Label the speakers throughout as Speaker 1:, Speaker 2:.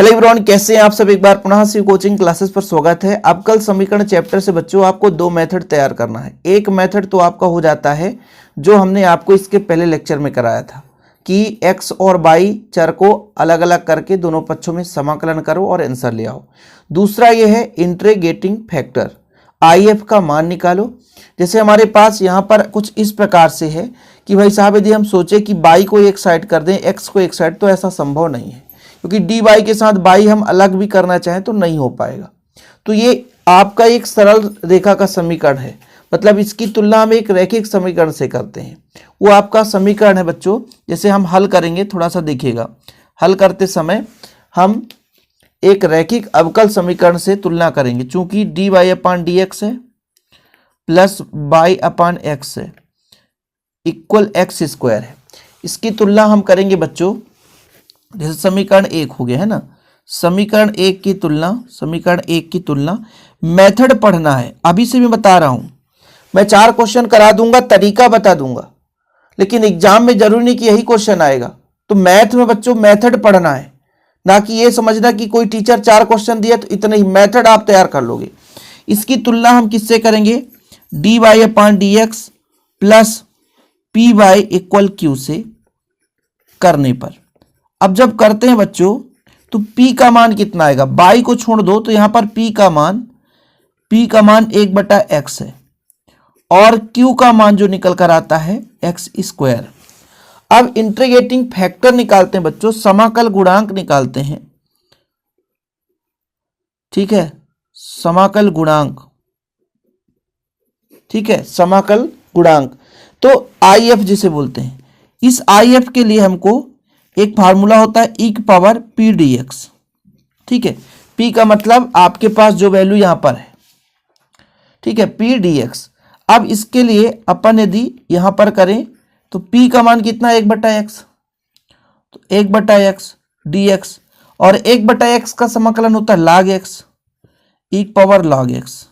Speaker 1: Hello everyone, कैसे हैं आप सब। एक बार पुनः से कोचिंग क्लासेस पर स्वागत है। अवकल समीकरण चैप्टर से बच्चों आपको दो मेथड तैयार करना है। एक मेथड तो आपका हो जाता है जो हमने आपको इसके पहले लेक्चर में कराया था कि x और y चर को अलग अलग करके दोनों पक्षों में समाकलन करो और आंसर ले आओ। दूसरा ये है इंटीग्रेटिंग फैक्टर, IF का मान निकालो। जैसे हमारे पास यहाँ पर कुछ इस प्रकार से है कि भाई साहब यदि हम सोचे कि y को एक साइड कर दें, x को एक साइड, तो ऐसा संभव नहीं है, क्योंकि डी वाई के साथ y हम अलग भी करना चाहें तो नहीं हो पाएगा। तो ये आपका एक सरल रेखा का समीकरण है, मतलब इसकी तुलना हम एक रैखिक समीकरण से करते हैं। वो आपका समीकरण है बच्चों, जैसे हम हल करेंगे, थोड़ा सा देखिएगा। हल करते समय हम एक रैखिक अवकल समीकरण से तुलना करेंगे, चूंकि D Y upon D x है प्लस वाई अपान एक्स है इक्वल एक्स स्क्वायर है। इसकी तुलना हम करेंगे बच्चों, जैसे समीकरण एक हो गया है ना, समीकरण एक की तुलना मेथड पढ़ना है। अभी से मैं बता रहा हूं, मैं 4 क्वेश्चन करा दूंगा, तरीका बता दूंगा, लेकिन एग्जाम में जरूरी नहीं कि यही क्वेश्चन आएगा। तो मैथ में बच्चों मेथड पढ़ना है, ना कि ये समझना कि कोई टीचर 4 क्वेश्चन दिया तो इतने ही मेथड आप तैयार कर लोगे। इसकी तुलना हम किससे करेंगे, D Y upon D X plus P Y equal Q से करने पर। अब जब करते हैं बच्चों तो p का मान कितना आएगा, y को छोड़ दो तो यहां पर p का मान 1/x है और q का मान जो निकल कर आता है x स्क्वायर। अब इंटीग्रेटिंग फैक्टर निकालते हैं बच्चों, समाकल गुणांक निकालते हैं। ठीक है, समाकल गुणांक, ठीक है, समाकल गुणांक तो IF जिसे बोलते हैं। इस IF के लिए हमको एक फार्मूला होता है e की पावर p dx। ठीक है, p का मतलब आपके पास जो वैल्यू यहां पर है, ठीक है, p dx। अब इसके लिए अपन यदि यहां पर करें तो p का मान कितना है, 1/x, तो 1/x dx, और 1/x का समाकलन होता है log x, e की पावर log x।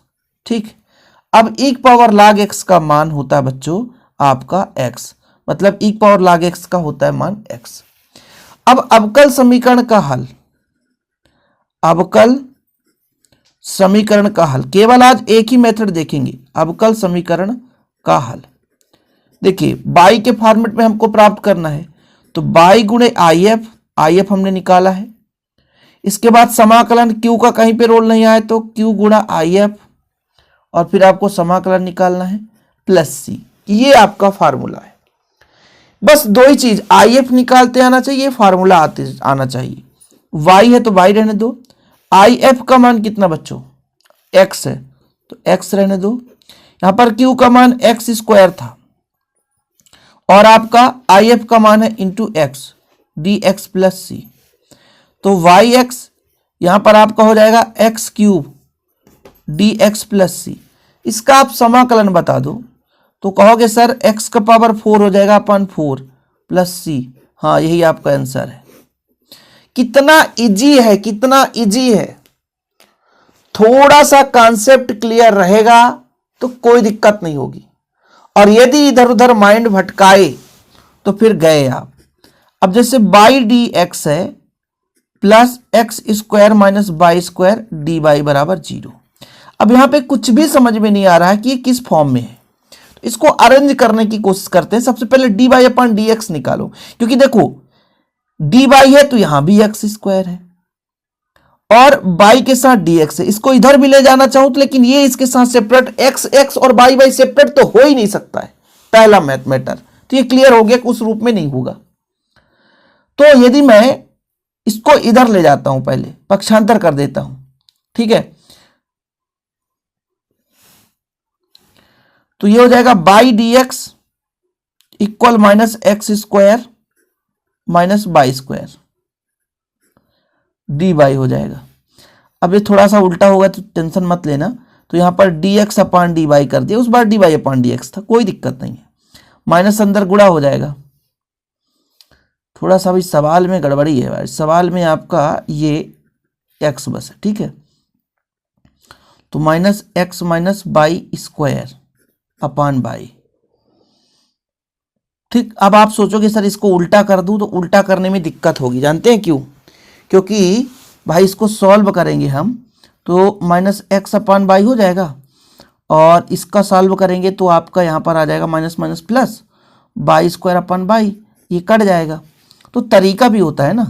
Speaker 1: ठीक, अब e की पावर log x का मान होता है बच्चों आपका x, मतलब e की पावर log x का होता है मान x। अब अवकल समीकरण का हल, अवकल समीकरण का हल, केवल आज एक ही मेथड देखेंगे, अवकल समीकरण का हल। देखिए y के फॉर्मेट में हमको प्राप्त करना है, तो y गुणे IF हमने निकाला है। इसके बाद समाकलन q का कहीं पे रोल नहीं आया तो q गुणा IF, और फिर आपको समाकलन निकालना है प्लस c। ये आपका फार्मूला है। बस दो ही चीज, IF निकालते आना चाहिए, फार्मूला आना चाहिए। y है तो y रहने दो, IF का मान कितना बच्चों, x है तो x रहने दो। यहां पर q का मान x स्क्वायर था और आपका IF का मान है into x dx plus c, तो yx यहां पर आपका हो जाएगा x cube dx plus c। इसका आप समाकलन बता दो तो कहोगे सर x का पावर 4 हो जाएगा अपन 4 प्लस c। हाँ, यही आपका आंसर है। कितना इजी है, कितना इजी है। थोड़ा सा कॉन्सेप्ट क्लियर रहेगा तो कोई दिक्कत नहीं होगी, और यदि इधर उधर माइंड भटकाए तो फिर गए आप। अब जैसे बाई डी एक्स है plus x square minus y square D y बराबर 0। अब यहां पे कुछ भी समझ में नहीं आ रहा है कि ये किस फॉर्म में है, इसको अरेंज करने की कोशिश करते हैं। सबसे पहले D Y upon D x निकालो, क्योंकि देखो डी वाई है तो यहां भी एक्स स्क्वायर है और वाई के साथ डी एक्स है। इसको इधर भी ले जाना चाहूं तो, लेकिन ये इसके साथ सेपरेट एक्स और वाई वाई सेपरेट तो हो ही नहीं सकता है, पहला मैटर। तो ये क्लियर हो गया कि उस रूप में नहीं होगा। तो यदि मैं इसको इधर ले जाता हूं, पहले पक्षांतर कर देता हूं, ठीक है, तो ये हो जाएगा by d x equal minus x square minus y square D y हो जाएगा। अब ये थोड़ा सा उल्टा होगा तो टेंशन मत लेना, तो यहां पर D X upon D Y कर दिया, उस बार D Y upon D x था, कोई दिक्कत नहीं है। माइनस अंदर गुणा हो जाएगा। थोड़ा सा भी सवाल में गड़बड़ी है भाई, सवाल में आपका ये एक्स बस है, ठीक है, तो minus x minus y square upon by. ठीक, अब आप सोचोगे सर इसको उल्टा कर दूं, तो उल्टा करने में दिक्कत होगी। जानते हैं क्यों? क्योंकि भाई इसको सॉल्व करेंगे हम तो माइनस एक्स अपान बाई हो जाएगा, और इसका सॉल्व करेंगे तो आपका यहाँ पर आ जाएगा minus minus plus Y square upon by, ये कट जाएगा। तो तरीका भी होता है ना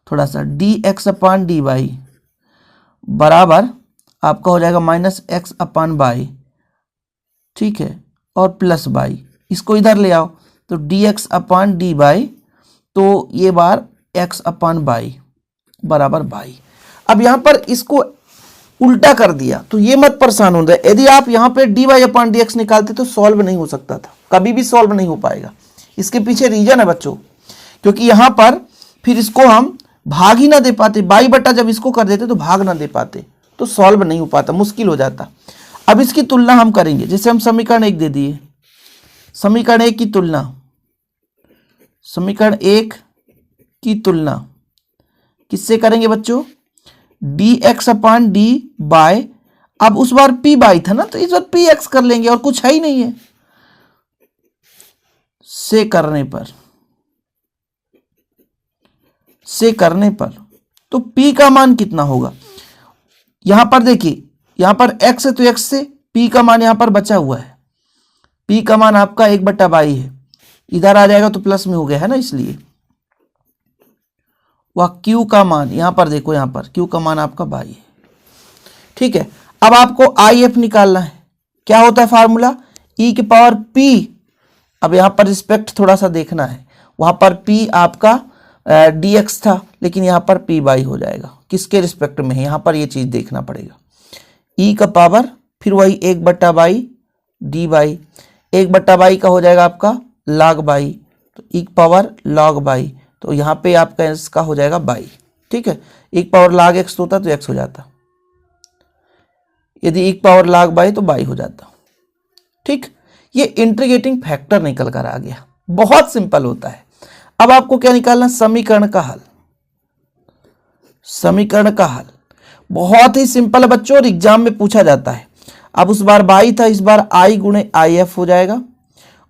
Speaker 1: थोड़ा सा, D X upon D by बराबर आपका हो जाएगा माइनस एक्स अपान बाई, ठीक है, और प्लस बाई, इसको इधर ले आओ तो D X upon D Y, तो ये बार एक्स अपान बाई बराबर बाई। अब यहाँ पर इसको उल्टा कर दिया तो ये मत परेशान हो जाए, यदि आप यहाँ पे D Y upon D x निकालते तो सॉल्व नहीं हो सकता था, कभी भी सॉल्व नहीं हो पाएगा। इसके पीछे रीजन है बच्चों, क्योंकि यहाँ पर फिर इसको हम भाग ही ना दे पाते, बाई बटा जब इसको कर देते तो भाग ना दे पाते, तो सॉल्व नहीं हो पाता, मुश्किल हो जाता। अब इसकी तुलना हम करेंगे, जैसे हम समीकरण 1 दे दिए, समीकरण 1 की तुलना, समीकरण 1 की तुलना किससे करेंगे बच्चों, D X upon D bye, अब उस बार पी बाई था ना तो इस बार पी एक्स कर लेंगे, और कुछ है ही नहीं है, से करने पर तो p का मान कितना होगा, यहां पर देखिए, यहां पर x है तो x से p का मान यहां पर बचा हुआ है, p का मान आपका 1/22 है, इधर आ जाएगा तो प्लस में हो गया है ना, इसलिए वह q का मान यहां पर देखो, यहां पर q का मान आपका 22 है, ठीक है। अब आपको IF निकालना है, क्या होता है फार्मूला, e की पावर p, अब यहां पर रिस्पेक्ट थोड़ा सा देखना है, वहां पर p आपका dx था लेकिन यहाँ पर p बाई हो जाएगा, किसके रिस्पेक्ट में है, यहाँ पर ये चीज देखना पड़ेगा, e का पावर फिर वही 1/22 डी बाई, 1/22 का हो जाएगा आपका log बाई, तो e की पावर log बाई, तो यहाँ पे आपका इसका हो जाएगा बाई, ठीक है। e की पावर log x होता तो x हो जाता, यदि e की पावर log बाई तो बाई हो जाता, ठीक। ये इंटीग्रेटिंग फैक्टर निकल कर आ गया, बहुत सिंपल होता है। अब आपको क्या निकालना, समीकरण का हल, समीकरण का हल बहुत ही सिंपल है बच्चों, और एग्जाम में पूछा जाता है। अब उस बार बाई था, इस बार आई गुणे आई एफ हो जाएगा,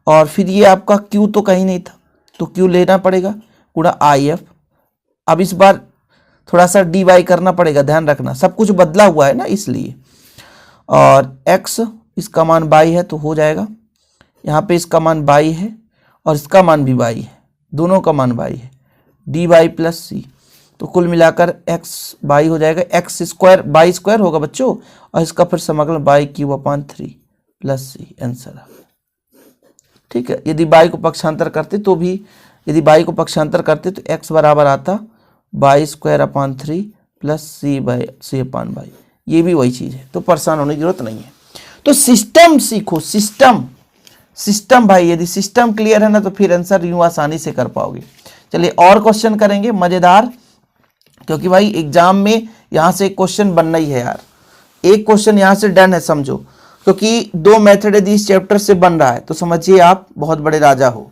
Speaker 1: और फिर ये आपका क्यू तो कहीं नहीं था तो क्यू लेना पड़ेगा गुणा आई एफ। अब इस बार थोड़ा सा डी वाई करना पड़ेगा, ध्यान रखना सब कुछ बदला हुआ है ना इसलिए, और एक्स इसका मान बाई है तो हो जाएगा, यहाँ पे इसका मान बाई है और इसका मान भी बाई है, दोनों का मान बाई है, डी बाई प्लस सी, तो कुल मिलाकर एक्स बाई हो जाएगा, एक्स स्क्वायर बाई स्क्वायर होगा बच्चों, और इसका फिर समाकलन by q upon 3 plus c, answer है, ठीक है। यदि बाई को पक्षांतर करते तो भी, यदि बाई को पक्षांतर करते तो एक्स बराबर आता by square upon 3 plus c by c upon by, ये भी वही चीज़ है, तो परेशान होने की जरूरत नहीं है। तो सिस्टम सीखो, सिस्टम भाई, यदि सिस्टम क्लियर है ना तो फिर आंसर यूं आसानी से कर पाओगे। चलिए और क्वेश्चन करेंगे मजेदार, क्योंकि भाई एग्जाम में यहां से एक क्वेश्चन बनना ही है यार, एक क्वेश्चन यहां से डन है समझो, क्योंकि 2 मेथड यदि इस चैप्टर से बन रहा है तो समझिए आप बहुत बड़े राजा हो।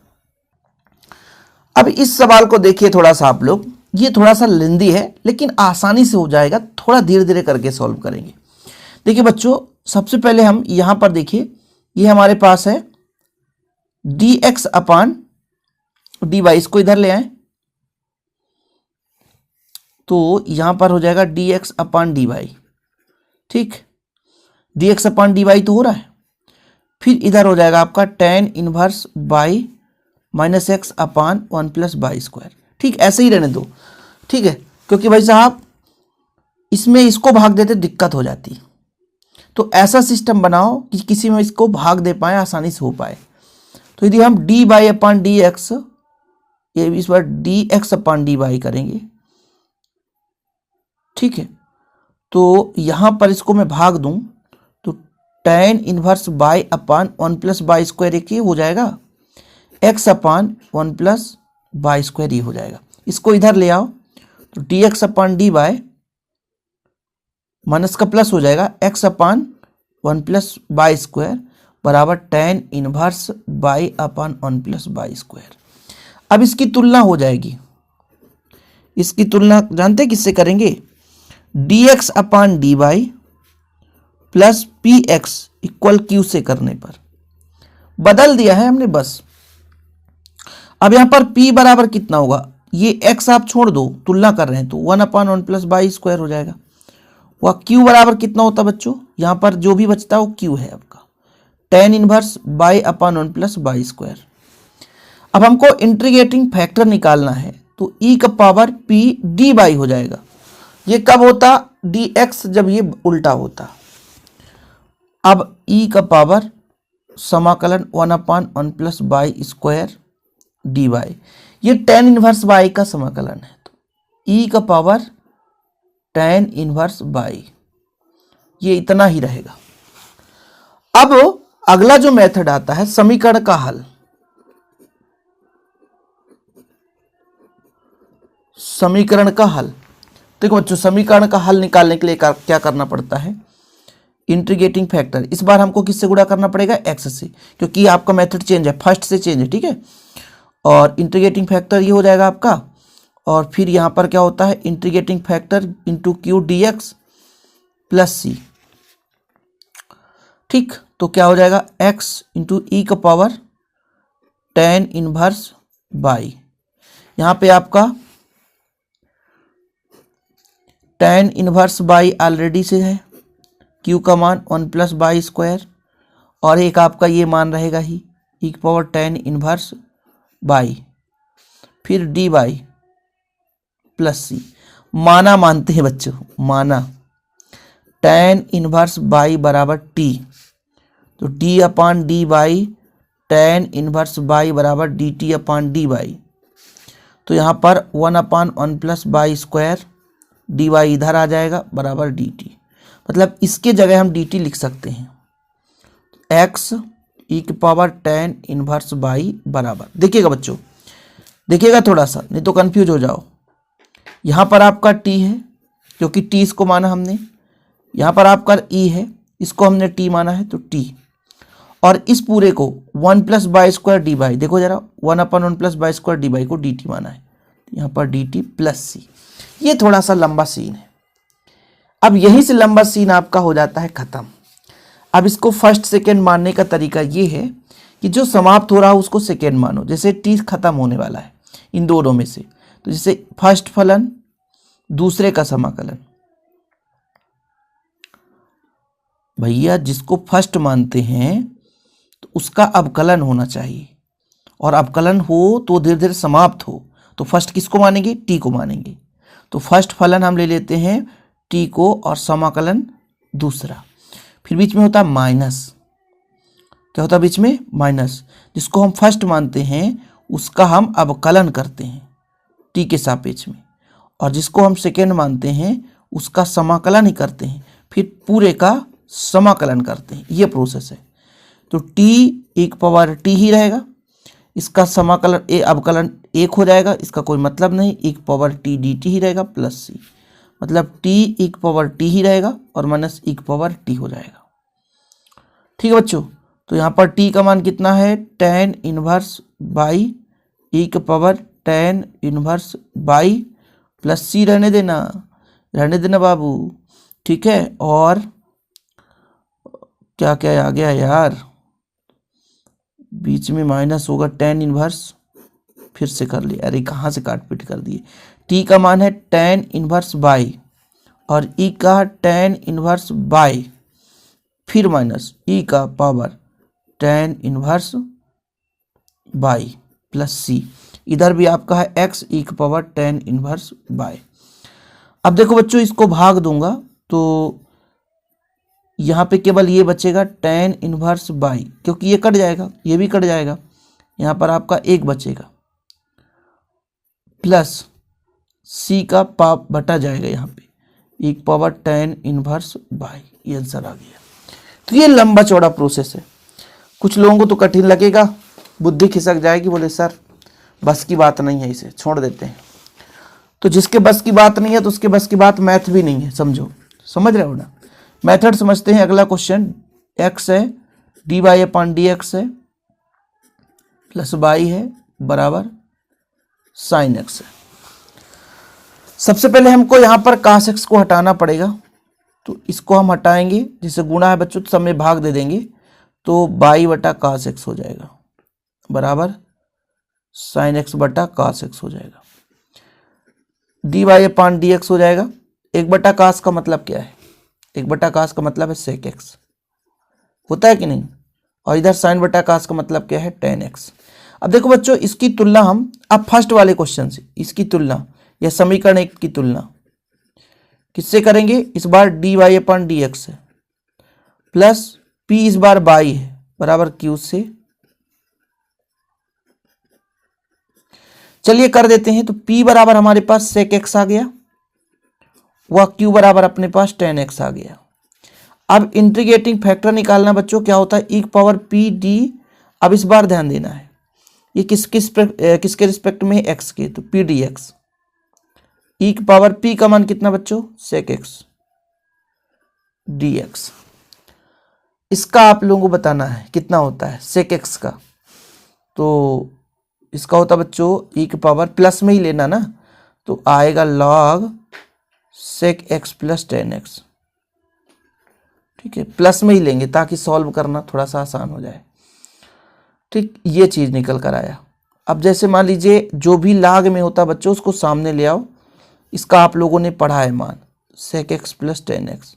Speaker 1: अब इस सवाल को देखिए थोड़ा सा आप लोग, ये थोड़ा सा लेंदी है लेकिन आसानी से हो जाएगा, थोड़ा धीरे धीरे करके सॉल्व करेंगे। देखिए बच्चों, सबसे पहले हम यहां पर देखिए, ये हमारे पास है D X upon D Y, इसको इधर ले आए तो यहां पर हो जाएगा D X upon D Y, ठीक, D X upon D Y तो हो रहा है, फिर इधर हो जाएगा आपका tan inverse by minus x upon 1 plus Y square, ठीक, ऐसे ही रहने दो, ठीक है, क्योंकि भाई साहब इसमें इसको भाग देते दिक्कत हो जाती, तो ऐसा सिस्टम बनाओ कि किसी में इसको भाग दे पाए, आसानी से हो पाए। तो यदि हम D by upon D x, ये इस बार D X upon D Y करेंगे, ठीक है, तो यहां पर इसको मैं भाग दूं तो tan inverse by upon 1 plus Y square, एक ये हो जाएगा, x अपान 1 प्लस बाई स्क्वायर ये हो जाएगा, इसको इधर ले आओ तो D X upon D Y minus का प्लस हो जाएगा, x अपान 1 प्लस बाई स्क्वायर बराबर tan inverse by upon 1 plus Y square. अब इसकी तुलना हो जाएगी, इसकी तुलना जानते हैं किससे करेंगे, D X upon D Y plus P X equal Q से करने पर, बदल दिया है हमने बस। अब यहां पर p बराबर कितना होगा, ये x आप छोड़ दो, तुलना कर रहे हैं तो 1/1 प्लस बाई स्क्वायर हो जाएगा। वह q बराबर कितना होता है बच्चों, यहाँ पर जो भी बचता है वो q है आपका, tan inverse by upon 1 plus Y square. अब हमको इंटीग्रेटिंग फैक्टर निकालना है तो e का पावर p d बाई हो जाएगा। ये कब होता, dx जब ये उल्टा होता। अब e का पावर समाकलन 1/1 plus Y square D by, ये tan इनवर्स बाई का समाकलन है, तो e का पावर tan इनवर्स बाई, ये इतना ही रहेगा। अब अगला जो मेथड आता है समीकरण का हल। समीकरण का हल, देखो बच्चों समीकरण का हल निकालने के लिए क्या करना पड़ता है, इंटीग्रेटिंग फैक्टर इस बार हमको किससे गुणा करना पड़ेगा, x से, क्योंकि आपका मेथड चेंज है, फर्स्ट से चेंज है, ठीक है। और इंटीग्रेटिंग फैक्टर ये हो जाएगा आपका, और फिर यहाँ पर क्या होता है integrating factor into Q D X plus C, ठीक। तो क्या हो जाएगा x इंटू ई का पावर tan इनवर्स बाई, यहाँ पे आपका tan इनवर्स बाई ऑलरेडी से है, q का मान 1 प्लस बाई स्क्वायर, और एक आपका ये मान रहेगा ही e की पावर tan इनवर्स बाई, फिर डी बाई प्लस सी। माना मानते हैं बच्चों, माना tan इनवर्स बाई बराबर t, तो d upon D Y tan inverse Y बराबर D T upon D Y. तो यहाँ पर 1/1 plus Y square D Y इधर आ जाएगा बराबर डी टी, मतलब इसके जगह हम डी टी लिख सकते हैं x ई की पावर tan इनवर्स बाई बराबर, देखिएगा बच्चों, देखिएगा थोड़ा सा नहीं तो कंफ्यूज हो जाओ। यहाँ पर आपका t है क्योंकि t इसको माना हमने, यहाँ पर आपका e है इसको हमने t माना है तो t, और इस पूरे को 1 plus Y square D by, देखो जरा 1/1 plus Y square D by को डी टी माना है, यहाँ पर डी टी प्लस सी। ये थोड़ा सा लंबा सीन है। अब यहीं से लंबा सीन आपका हो जाता है खत्म। अब इसको फर्स्ट सेकेंड मानने का तरीका ये है कि जो समाप्त हो रहा है उसको सेकेंड मानो, जैसे टी खत्म होने वाला है इन दोनों में से, तो जैसे फर्स्ट फलन दूसरे का समाकलन, भैया जिसको फर्स्ट मानते हैं तो उसका अवकलन होना चाहिए, और अवकलन हो तो धीरे धीरे समाप्त हो, तो फर्स्ट किसको मानेंगे, टी को मानेंगे। तो फर्स्ट फलन हम ले लेते हैं टी को और समाकलन दूसरा, फिर बीच में होता है माइनस, क्या होता है बीच में माइनस, जिसको हम फर्स्ट मानते हैं उसका हम अवकलन करते हैं टी के सापेक्ष में, और जिसको हम सेकेंड मानते हैं उसका समाकलन ही करते हैं, फिर पूरे का समाकलन करते हैं, ये प्रोसेस है। तो टी एक पावर टी ही रहेगा, इसका समाकलन अवकलन एक हो जाएगा, इसका कोई मतलब नहीं, एक पावर टी डी टी ही रहेगा प्लस सी, मतलब टी एक पावर टी ही रहेगा और माइनस एक पावर टी हो जाएगा, ठीक है बच्चों। तो यहाँ पर टी का मान कितना है tan इनवर्स बाई ई का power tan inverse Y plus C, रहने देना बाबू, ठीक है। और क्या क्या आ गया यार, बीच में माइनस होगा tan इनवर्स, फिर से कर लिया, अरे कहाँ से काट पीट कर दिए। टी का मान है tan इनवर्स बाई और ई का tan इनवर्स बाई, फिर माइनस ई का power tan inverse Y plus C, इधर भी आपका है x ई का पावर tan इनवर्स बाई। अब देखो बच्चों इसको भाग दूंगा तो यहाँ पे केवल ये बचेगा tan इनवर्स बाई, क्योंकि ये कट जाएगा, ये भी कट जाएगा, यहाँ पर आपका एक बचेगा प्लस c का पाप बटा जाएगा यहाँ पे एक पावर tan इनवर्स बाई, ये आंसर आ गया। तो ये लंबा चौड़ा प्रोसेस है, कुछ लोगों को तो कठिन लगेगा, बुद्धि खिसक जाएगी, बोले सर बस की बात नहीं है, इसे छोड़ देते हैं। तो जिसके बस की बात नहीं है तो उसके बस की बात मैथ भी नहीं है, समझो, समझ रहे हो ना। मेथड समझते हैं। अगला क्वेश्चन x है d y upon d x है प्लस बाई है बराबर साइन एक्स है। सबसे पहले हमको यहाँ पर कास एक्स को हटाना पड़ेगा, तो इसको हम हटाएंगे, जिसे गुणा है बच्चों तो सब में भाग दे देंगे, तो बाई बटा कास एक्स हो जाएगा बराबर साइन एक्स बटा कास एक्स हो जाएगा। D Y upon D x हो जाएगा। 1/cos का मतलब क्या है? 1/cos का मतलब है sec x, होता है कि नहीं? और इधर sin/cos का मतलब क्या है? tan x। अब देखो बच्चों, इसकी तुलना हम अब फर्स्ट वाले क्वेश्चन से, इसकी तुलना या समीकरण 1 की तुलना किससे करेंगे? इस बार D Y upon D x है प्लस पी इस बार बाई है बराबर क्यू से। चलिए कर देते हैं। तो p बराबर हमारे पास sec x आ गया, वह q बराबर अपने पास tan x आ गया। अब इंटीग्रेटिंग फैक्टर निकालना बच्चों, क्या होता है? e की पावर p d। अब इस बार ध्यान देना है ये किसके रिस्पेक्ट में? x के, तो p dx। e की पावर p का मान कितना बच्चों? sec x dx। इसका आप लोगों को बताना है कितना होता है sec x का। तो इसका होता बच्चों e की पावर प्लस में ही लेना ना, तो आएगा log sec x plus tan x। ठीक है, प्लस में ही लेंगे ताकि सॉल्व करना थोड़ा सा आसान हो जाए। ठीक, ये चीज निकल कर आया। अब जैसे मान लीजिए जो भी लाग में होता बच्चों उसको सामने ले आओ। इसका आप लोगों ने पढ़ा है मान sec x plus tan x।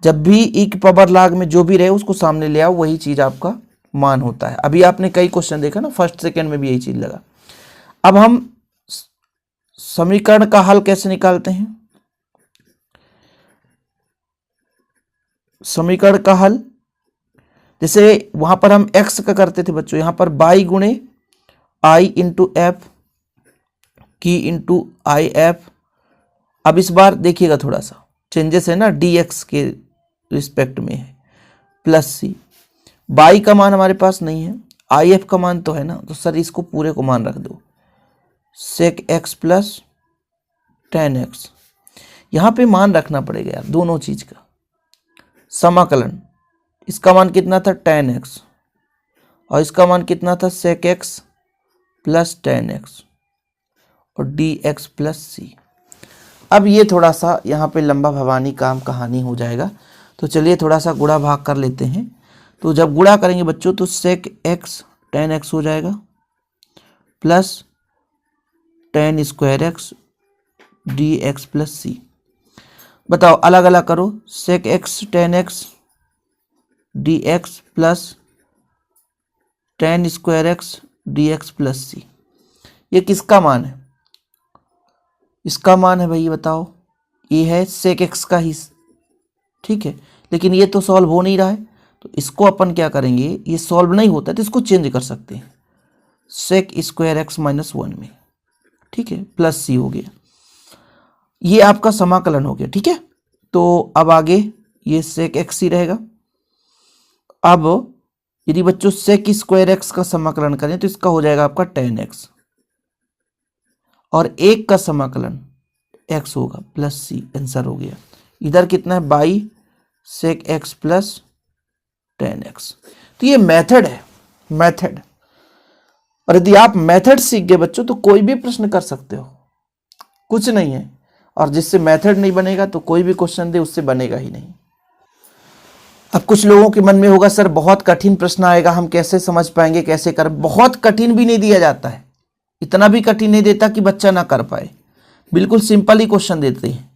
Speaker 1: जब भी e की पावर लाग में जो भी रहे उसको सामने ले आओ, वही चीज आपका मान होता है। अभी आपने कई क्वेश्चन देखा ना, फर्स्ट सेकंड में भी यही चीज लगा। अब हम समीकरण का हल कैसे निकालते हैं? समीकरण का हल जैसे वहां पर हम x का करते थे बच्चों, यहां पर बाई गुणे i इंटू एफ की इंटू आई एफ। अब इस बार देखिएगा थोड़ा सा चेंजेस है ना, dx के रिस्पेक्ट में है प्लस सी। बाई का मान हमारे पास नहीं है, आई एफ का मान तो है ना, तो सर इसको पूरे को मान रख दो sec x plus tan x। यहां पे मान रखना पड़ेगा यार दोनों चीज का। समाकलन, इसका मान कितना था? tan x, और इसका मान कितना था? sec x plus tan x और dx प्लस c। अब ये थोड़ा सा यहाँ पे लंबा भवानी काम कहानी हो जाएगा, तो चलिए थोड़ा सा गुणा भाग कर लेते हैं। तो जब गुणा करेंगे बच्चों तो sec x tan x हो जाएगा plus tan square x dx plus c। बताओ अलग अलग करो, sec x tan x dx plus tan square x dx plus c। ये किसका मान है? इसका मान है भाई, बताओ। ये है sec x का ही, ठीक है, लेकिन ये तो सॉल्व हो नहीं रहा है, तो इसको अपन क्या करेंगे? ये सॉल्व नहीं होता है तो इसको चेंज कर सकते हैं sec स्क्वायर x माइनस 1 में। ठीक है, प्लस c हो गया। ये आपका समाकलन हो गया। ठीक है, तो अब आगे ये sec x ही रहेगा। अब यदि बच्चों sec स्क्वायर x का समाकलन करें तो इसका हो जाएगा आपका tan x, और एक का समाकलन x होगा प्लस c। आंसर हो गया। इधर कितना है? By sec x plus tan x। तो ये मेथड है, मेथड। और यदि आप मेथड सीख गए बच्चों तो कोई भी प्रश्न कर सकते हो, कुछ नहीं है। और जिससे मेथड नहीं बनेगा तो कोई भी क्वेश्चन दे उससे बनेगा ही नहीं। अब कुछ लोगों के मन में होगा सर बहुत कठिन प्रश्न आएगा, हम कैसे समझ पाएंगे, कैसे कर? बहुत कठिन भी नहीं दिया जाता है, इतना भी कठिन नहीं देता कि बच्चा ना कर पाए। बिल्कुल सिंपल ही क्वेश्चन देते हैं।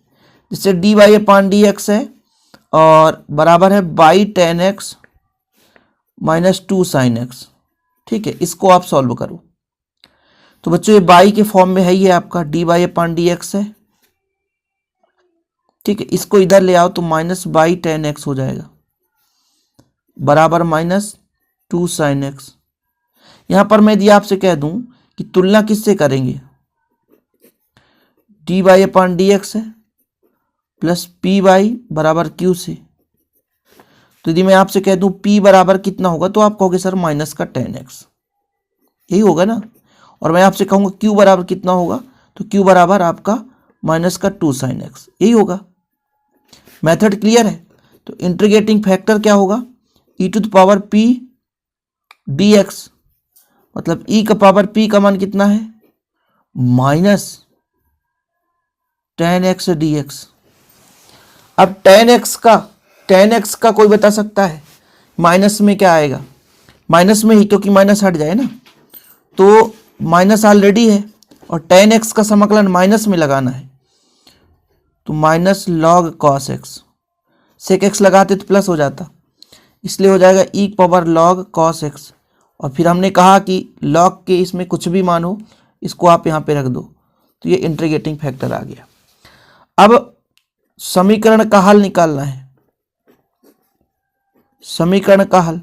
Speaker 1: जैसे D Y upon D x है और बराबर है by tan x minus 2 sin x। ठीक है, इसको आप सॉल्व करो। तो बच्चों ये बाई के फॉर्म में है, ये आपका D Y upon D x है। ठीक है, इसको इधर ले आओ तो माइनस बाई tan x हो जाएगा बराबर माइनस 2 sin x। यहां पर मैं यदि आपसे कह दूं कि तुलना किससे करेंगे? D Y upon D x है प्लस पी वाई बराबर क्यू से। तो यदि मैं आपसे कह दूं p बराबर कितना होगा तो आप कहोगे सर माइनस का tan x, यही होगा ना। और मैं आपसे कहूंगा q बराबर कितना होगा तो q बराबर आपका माइनस का 2 sin x, यही होगा। मेथड क्लियर है। तो इंटीग्रेटिंग फैक्टर क्या होगा? e to the power p dx, मतलब e का पावर p का मान कितना है? Minus tan x dx। अब tan x का कोई बता सकता है माइनस में क्या आएगा? माइनस में ही, क्योंकि माइनस हट जाए ना, तो माइनस ऑलरेडी है और tan x का समाकलन माइनस में लगाना है तो minus log cos x, sec x लगाते तो प्लस हो जाता, इसलिए हो जाएगा e power log cos x। और फिर हमने कहा कि log के इसमें कुछ भी मान हो इसको आप यहाँ पे रख दो, तो ये इंटीग्रेटिंग फैक्टर आ गया। अब समीकरण का हल निकालना है, समीकरण का हल।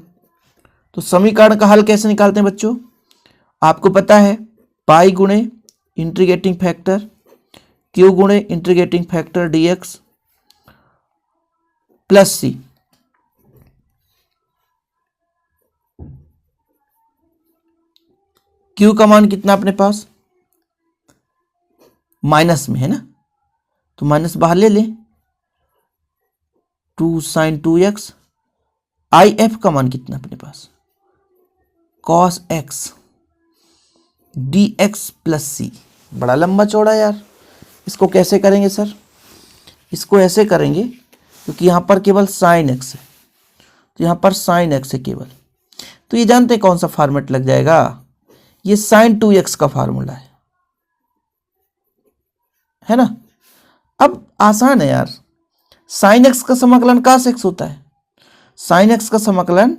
Speaker 1: तो समीकरण का हल कैसे निकालते हैं बच्चों, आपको पता है पाई गुणे इंटीग्रेटिंग फैक्टर क्यू गुणे इंटीग्रेटिंग फैक्टर dx प्लस सी। क्यू का मान कितना अपने पास माइनस में है ना, तो माइनस बाहर ले लें, 2 sin 2x। आई एफ का मान कितना अपने पास cos x dx प्लस सी। बड़ा लंबा चौड़ा यार, इसको कैसे करेंगे सर, इसको ऐसे करेंगे क्योंकि यहाँ पर केवल साइन x है, तो यहाँ पर साइन x है केवल, तो ये जानते हैं कौन सा फॉर्मेट लग जाएगा, ये साइन 2x का फार्मूला है ना। अब आसान है यार, साइन x का समाकलन cos x होता है, साइन x का समाकलन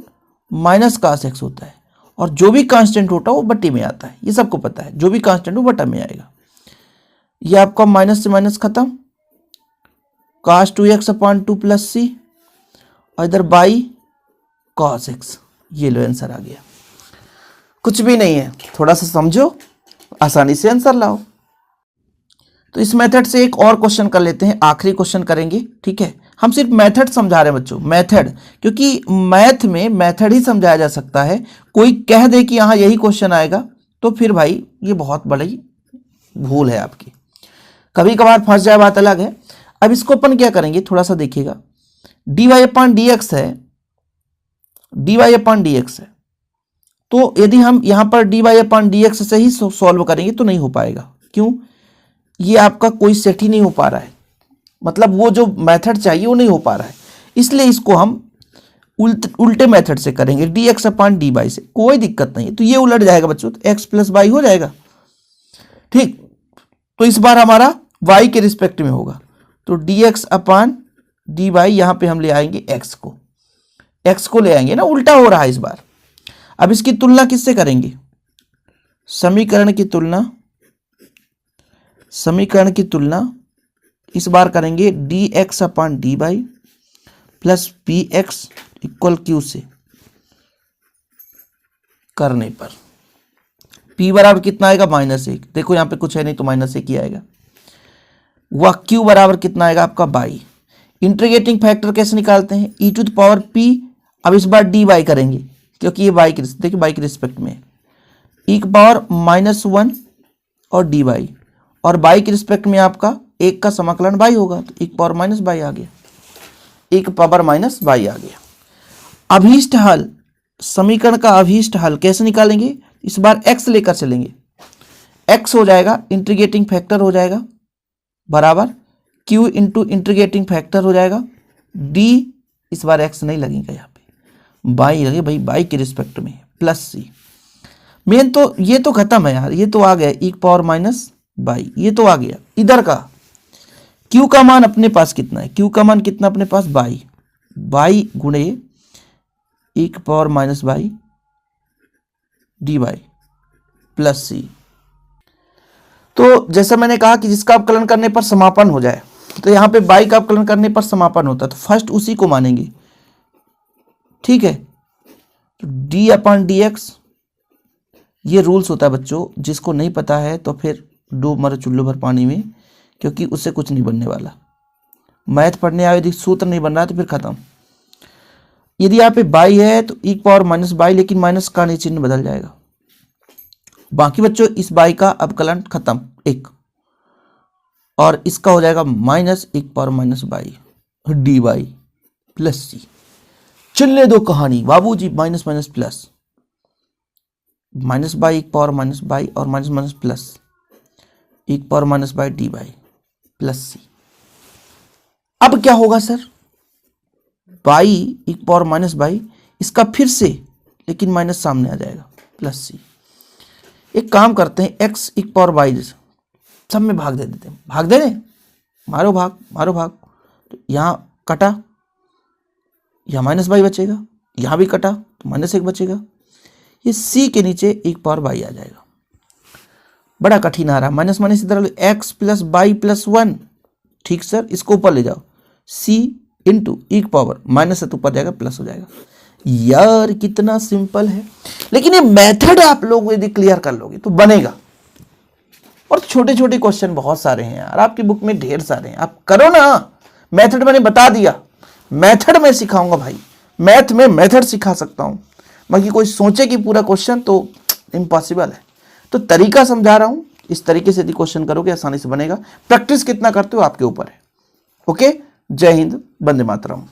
Speaker 1: माइनस cos x होता है, और जो भी कांस्टेंट होता है वो बटे में आता है, ये सबको पता है, जो भी कांस्टेंट वो बटा में आएगा। ये आपका माइनस से माइनस खत्म, cos 2x अपॉन 2 प्लस सी, और इधर बाई cos x, ये लो आंसर आ गया। कुछ भी नहीं है, थोड़ा सा समझो आसानी से आंसर लाओ। तो इस मेथड से एक और क्वेश्चन कर लेते हैं, आखिरी क्वेश्चन करेंगे, ठीक है। हम सिर्फ मेथड समझा रहे हैं बच्चों, मेथड, क्योंकि मैथ में मेथड ही समझाया जा सकता है। कोई कह दे कि यहाँ यही क्वेश्चन आएगा तो फिर भाई ये बहुत बड़ी भूल है आपकी, कभी कभार फंस जाए बात अलग है। अब इसको अपन क्या करेंगे, थोड़ा सा देखिएगा, dy अपॉन dx है, dy अपॉन dx है, तो यदि हम यहाँ पर dy अपॉन dx से ही सॉल्व करेंगे तो नहीं हो पाएगा। क्यों, ये आपका कोई सेट ही नहीं हो पा रहा है, मतलब वो जो मेथड चाहिए वो नहीं हो पा रहा है, इसलिए इसको हम उल्टे मेथड से करेंगे, dx अपॉन dy से, कोई दिक्कत नहीं है। तो ये उलट जाएगा बच्चों, तो x प्लस वाई हो जाएगा, ठीक। तो इस बार हमारा y के रिस्पेक्ट में होगा, तो dx अपॉन dy, यहाँ पे हम ले आएंगे x को ले आएंगे ना, उल्टा हो रहा है इस बार। अब इसकी तुलना किससे करेंगे, समीकरण की तुलना इस बार करेंगे dx upon dy plus px equal q से करने पर p बराबर कितना आएगा -1, देखो यहाँ पे कुछ है नहीं तो -1 ही आएगा, वह q बराबर कितना आएगा आपका बाई। इंटीग्रेटिंग फैक्टर कैसे निकालते हैं, e to the power p, अब इस बार dy करेंगे क्योंकि ये बाई के, देखिए बाई के रिस्पेक्ट में e की पावर -1 और dy, और बाई के रिस्पेक्ट में आपका एक का समाकलन बाई होगा, तो एक पावर माइनस बाई आ गया, एक पावर माइनस बाई आ गया। अभीष्ट हल, समीकरण का अभीष्ट हल कैसे निकालेंगे, इस बार x लेकर चलेंगे, x हो जाएगा इंटीग्रेटिंग फैक्टर हो जाएगा बराबर q इंटू इंटीग्रेटिंग फैक्टर हो जाएगा d, इस बार x नहीं लगेगा, यहाँ पे बाई लगे भाई, बाई के रिस्पेक्ट में प्लस सी। मेन तो ये तो खत्म है यार, ये तो आ गया एक पावर माइनस बाई, ये तो आ गया। इधर का q का मान अपने पास कितना है, q का मान कितना अपने पास बाई गुणे एक power minus Y D Y plus C. तो जैसा मैंने कहा कि जिसका अवकलन करने पर समापन हो जाए, तो यहाँ पे बाई का अवकलन करने पर समापन होता है, तो फर्स्ट उसी को मानेंगे, ठीक है। तो डी अपॉन डी एक्स, ये रूल्स होता है बच्चों, जिसको नहीं पता है तो फिर डूब मरो चुल्लू भर पानी में, क्योंकि उससे कुछ नहीं बनने वाला। मैथ पढ़ने आए यदि सूत्र नहीं बन रहा है तो फिर खत्म। यदि यहाँ पे बाई है तो एक पावर माइनस बाई, लेकिन माइनस का नहीं चिन्ह बदल जाएगा। बाकी बच्चों इस बाई का अवकलन खत्म एक, और इसका हो जाएगा माइनस एक power minus Y D Y plus C. चलने दो कहानी बाबूजी, minus minus plus, minus Y एक पावर माइनस बाई और माइनस माइनस प्लस एक power minus Y D Y plus C. अब क्या होगा सर, बाई एक पावर माइनस बाई, इसका फिर से लेकिन माइनस सामने आ जाएगा प्लस सी। एक काम करते हैं, x एक पावर बाई सब में भाग दे देते हैं, भाग दे रहे, मारो भाग मारो भाग, तो यहाँ कटा, यहाँ माइनस बाई बचेगा, यहाँ भी कटा तो -1 बचेगा, ये c के नीचे एक पावर बाई आ जाएगा। बड़ा कठिन आ रहा, माइनस माइनस इधर x प्लस बाई प्लस 1, ठीक सर, इसको ऊपर ले जाओ, c इंटू एक पावर माइनस है तो ऊपर जाएगा प्लस हो जाएगा। यार कितना सिंपल है, लेकिन ये मेथड आप लोग यदि क्लियर कर लोगे तो बनेगा। और छोटे छोटे क्वेश्चन बहुत सारे हैं यार, आपकी बुक में ढेर सारे हैं, आप करो ना। मेथड मैंने बता दिया, मेथड में सिखाऊंगा भाई, मैथ में मेथड सिखा सकता हूं, बाकी कोई सोचे कि पूरा क्वेश्चन तो इम्पॉसिबल है। तो तरीका समझा रहा हूं, इस तरीके से यदि क्वेश्चन करोगे आसानी से बनेगा। प्रैक्टिस कितना करते हो आपके ऊपर है। ओके, जय हिंद, वंदे मातरम।